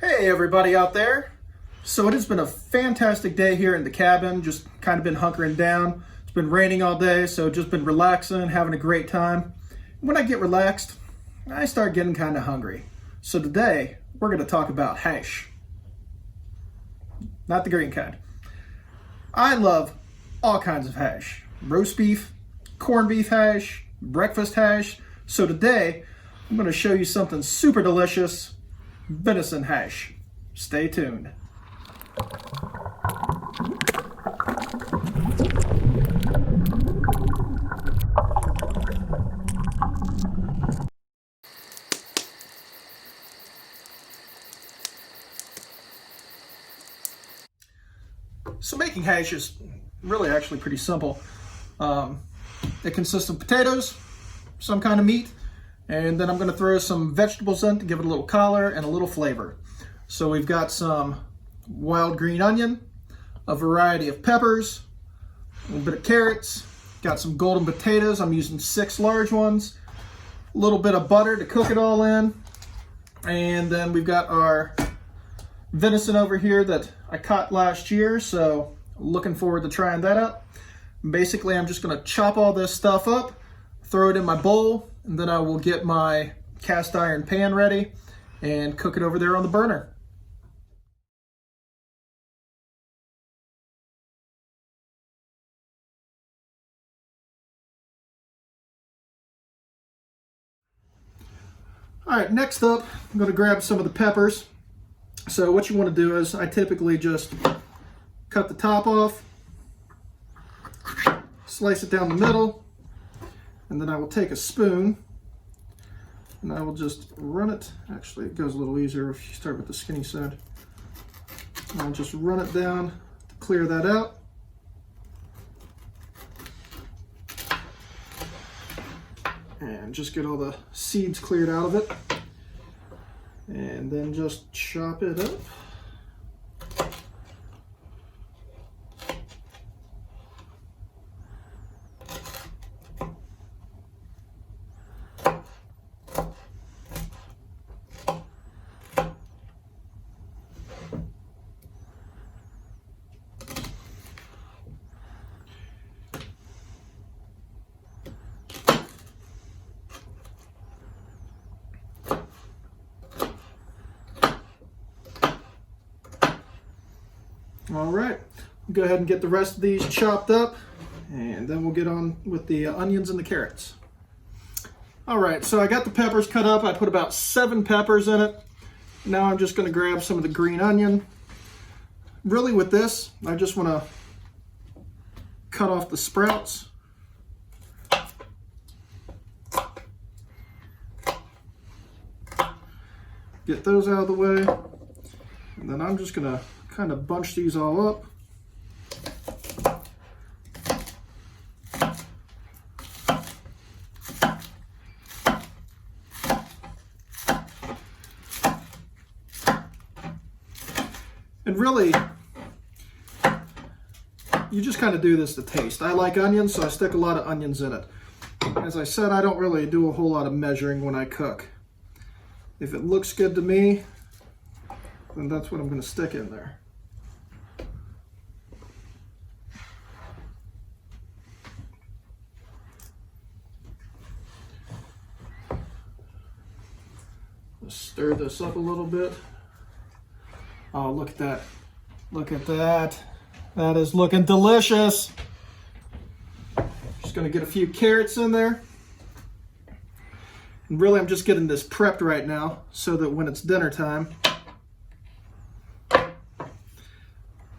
Hey everybody out there. So it has been a fantastic day here in the cabin, just kind of been hunkering down. It's been raining all day, so just been relaxing, having a great time. When I get relaxed, I start getting kind of hungry. So today, we're going to talk about hash. Not the green kind. I love all kinds of hash. Roast beef, corned beef hash, breakfast hash. So today, I'm going to show you something super delicious. Venison hash. Stay tuned. So making hash is really actually pretty simple. It consists of potatoes, some kind of meat, and then I'm going to throw some vegetables in to give it a little color and a little flavor. So we've got some wild green onion, a variety of peppers, a little bit of carrots, got some golden potatoes. I'm using 6 large ones, a little bit of butter to cook it all in, and then we've got our venison over here that I caught last year, so looking forward to trying that out. Basically, I'm just going to chop all this stuff up, throw it in my bowl, and then I will get my cast iron pan ready and cook it over there on the burner. All right, next up, I'm going to grab some of the peppers. So what you want to do is I typically just cut the top off, slice it down the middle, and then I will take a spoon and I will just run it. Actually, it goes a little easier if you start with the skinny side. And I'll just run it down to clear that out. And just get all the seeds cleared out of it. And then just chop it up. All right, go ahead and get the rest of these chopped up, and then we'll get on with the onions and the carrots. All right, so I got the peppers cut up. I put about 7 peppers in it. Now I'm just going to grab some of the green onion. Really with this, I just want to cut off the sprouts. Get those out of the way. And then I'm just going to kind of bunch these all up. And really, you just kind of do this to taste. I like onions, so I stick a lot of onions in it. As I said, I don't really do a whole lot of measuring when I cook. If it looks good to me, then that's what I'm going to stick in there. Stir this up a little bit. Oh, look at that. Look at that. That is looking delicious. Just going to get a few carrots in there. And really, I'm just getting this prepped right now so that when it's dinner time,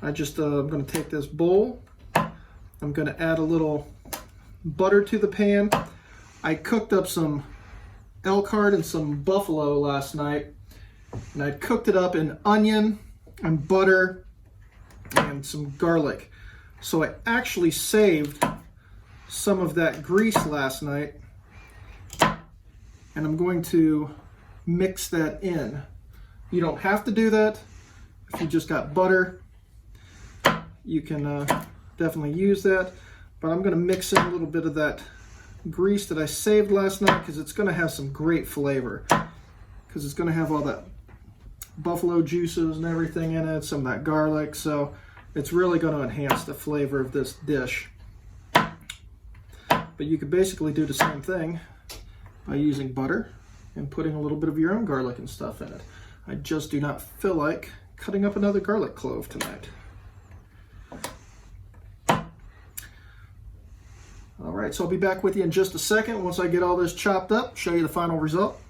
I'm going to take this bowl. I'm going to add a little butter to the pan. I cooked up some elk heart and some buffalo last night, and I cooked it up in onion and butter and some garlic. So I actually saved some of that grease last night, and I'm going to mix that in. You don't have to do that. If you just got butter, you can definitely use that, but I'm going to mix in a little bit of that grease that I saved last night because it's going to have some great flavor, because it's going to have all that buffalo juices and everything in it, some of that garlic, so it's really going to enhance the flavor of this dish. But you could basically do the same thing by using butter and putting a little bit of your own garlic and stuff in it. I just do not feel like cutting up another garlic clove tonight. All right, so I'll be back with you in just a second once I get all this chopped up, show you the final result.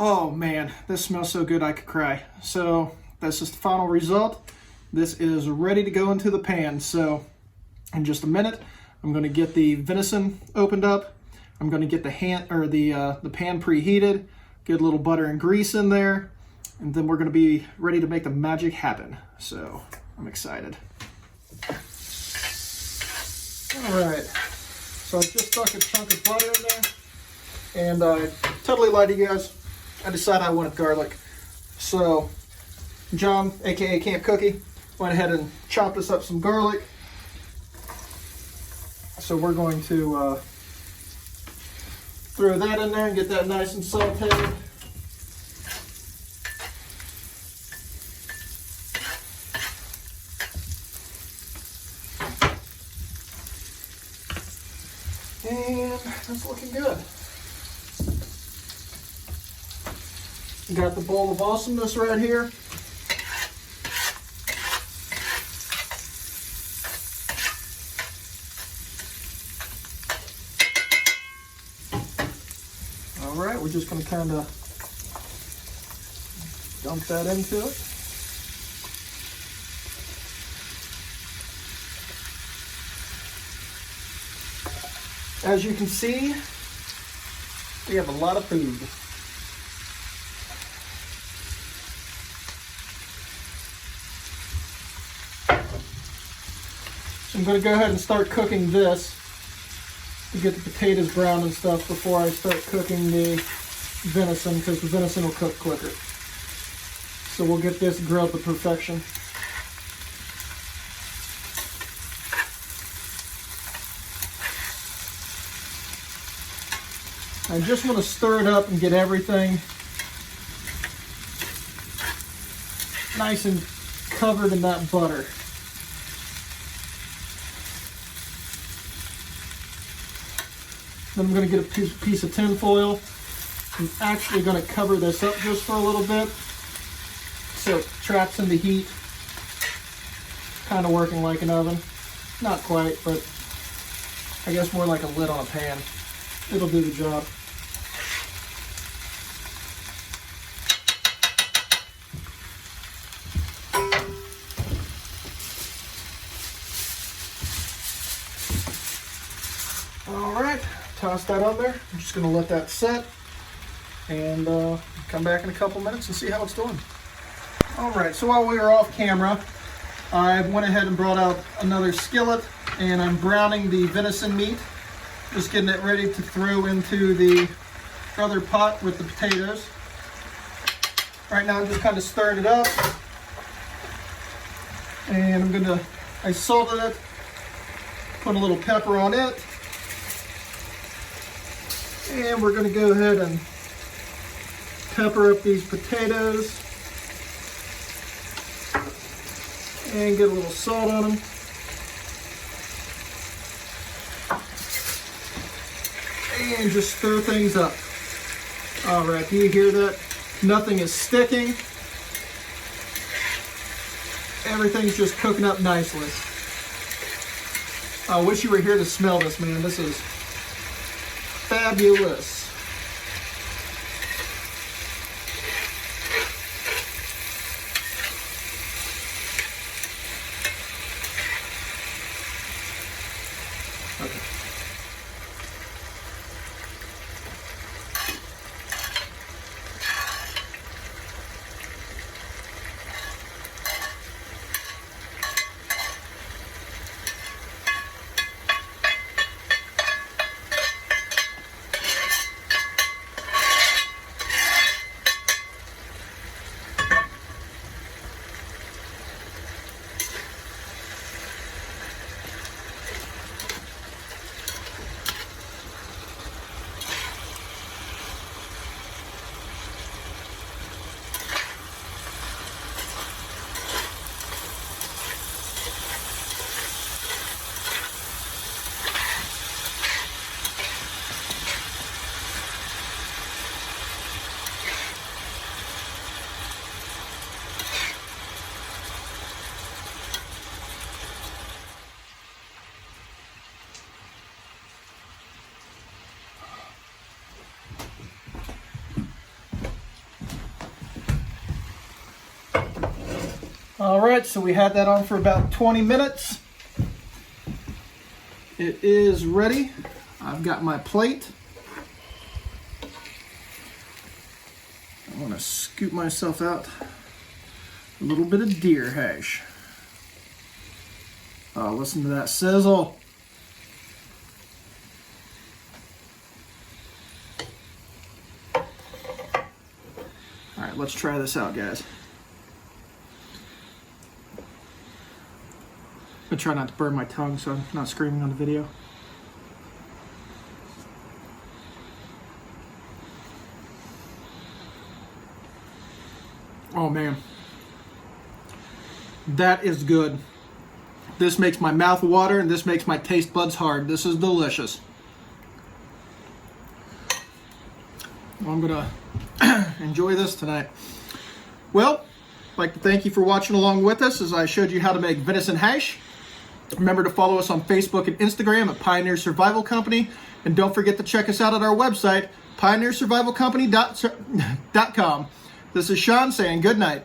Oh man, this smells so good I could cry. So this is the final result. This is ready to go into the pan. So in just a minute, I'm going to get the venison opened up. I'm going to get the pan preheated, get a little butter and grease in there, and then we're going to be ready to make the magic happen. So I'm excited. All right, so I just stuck a chunk of butter in there, and I totally lied to you guys. I decided I wanted garlic. So John, aka Camp Cookie, went ahead and chopped us up some garlic. So we're going to throw that in there and get that nice and sauteed. And that's looking good. Got the bowl of awesomeness right here. All right, we're just going to kind of dump that into it. As you can see, we have a lot of food. So I'm going to go ahead and start cooking this to get the potatoes brown and stuff before I start cooking the venison, because the venison will cook quicker. So we'll get this grilled to perfection. I just want to stir it up and get everything nice and covered in that butter. Then I'm going to get a piece of tin foil. I'm actually going to cover this up just for a little bit so it traps in the heat. Kind of working like an oven. Not quite, but I guess more like a lid on a pan. It'll do the job. Alright, toss that on there. I'm just going to let that set and come back in a couple minutes and see how it's doing. Alright, so while we were off camera, I went ahead and brought out another skillet and I'm browning the venison meat. Just getting it ready to throw into the other pot with the potatoes. Right now I'm just kind of stirring it up. And I salted it, put a little pepper on it. And we're going to go ahead and pepper up these potatoes. And get a little salt on them. And just stir things up. All right, do you hear that? Nothing is sticking. Everything's just cooking up nicely. I wish you were here to smell this, man. This is fabulous. Okay. All right, so we had that on for about 20 minutes. It is ready. I've got my plate. I want to scoop myself out a little bit of deer hash. Oh, listen to that sizzle. All right, let's try this out, guys. I'm gonna try not to burn my tongue so I'm not screaming on the video. Oh man, that is good. This makes my mouth water and this makes my taste buds hard. This is delicious. I'm gonna enjoy this tonight. Well, I'd like to thank you for watching along with us as I showed you how to make venison hash. Remember to follow us on Facebook and Instagram at Pioneer Survival Company. And don't forget to check us out at our website, pioneersurvivalcompany.com. This is Shawn saying good night.